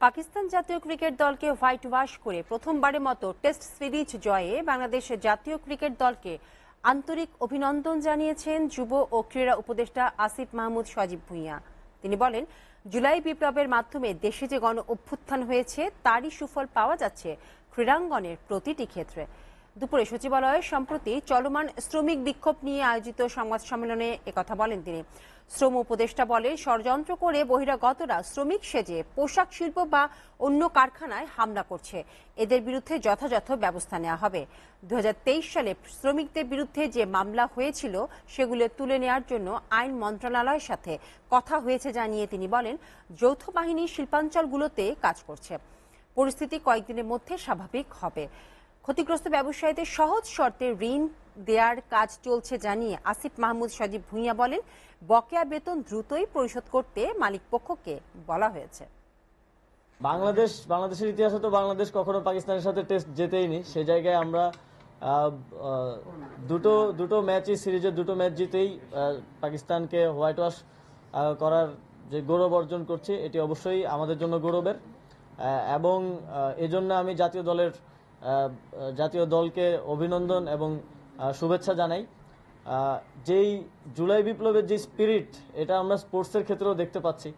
পাকিস্তান জাতীয় ক্রিকেট দলকে white wash করে প্রথমবারের মতো টেস্ট সিরিজ জয়ে বাংলাদেশ জাতীয় ক্রিকেট দলকে আন্তরিক অভিনন্দন জানিয়েছেন যুব ও ক্রীড়া উপদেষ্টা আসিফ মাহমুদ সজীব ভুঁইয়া। তিনি বলেন, জুলাই বিপ্লবের মাধ্যমে দেশে যে গণ অভ্যুত্থান হয়েছে তারই সুফল পাওয়া যাচ্ছে ক্রীড়াঙ্গনের প্রতিটি ক্ষেত্রে। দুপুরে সচিবালয়ে সম্প্রতি চলমান শ্রমিক বিক্ষোভ নিয়ে আয়োজিত সংবাদ সম্মেলনে একথা বলেন তিনি। শ্রম উপদেষ্টা বলেন, ষড়যন্ত্র করে বহিরাগতরা শ্রমিক সেজে পোশাক শিল্প বা অন্য কারখানায় হামলা করছে, এদের বিরুদ্ধে যথাযথ ব্যবস্থা নেওয়া হবে। 2023 সালে শ্রমিকদের বিরুদ্ধে যে মামলা হয়েছিল সেগুলো তুলে নেওয়ার জন্য আইন মন্ত্রণালয়ের সাথে কথা হয়েছে জানিয়ে তিনি বলেন, যৌথ বাহিনী শিল্পাঞ্চলগুলোতে কাজ করছে, পরিস্থিতি কয়েকদিনের মধ্যে স্বাভাবিক হবে। ক্ষতিগ্রস্ত ব্যবসায়ীদের সহজ শর্তে ঋণ দেওয়ার কাজ চলছে জানিয়ে আসিফ মাহমুদ সজীব ভুঁইয়া বলেন, বকেয়া বেতন দ্রুতই পরিশোধ করতে মালিকপক্ষকে বলা হয়েছে। বাংলাদেশের ইতিহাসে তো বাংলাদেশ কখনো পাকিস্তানের সাথে টেস্ট জেতেইনি। সেই জায়গায় আমরা দুটো ম্যাচই সিরিজের দুটো ম্যাচ জিতেই পাকিস্তানকে হোয়াইট ওয়াশ করার যে গৌরব অর্জন করছি, এটি অবশ্যই আমাদের জন্য গৌরবের। এবং এজন্য আমি জাতীয় দলকে অভিনন্দন এবং শুভেচ্ছা জানাই। যেই জুলাই বিপ্লবের যে স্পিরিট, এটা আমরা স্পোর্টসের ক্ষেত্রেও দেখতে পাচ্ছি।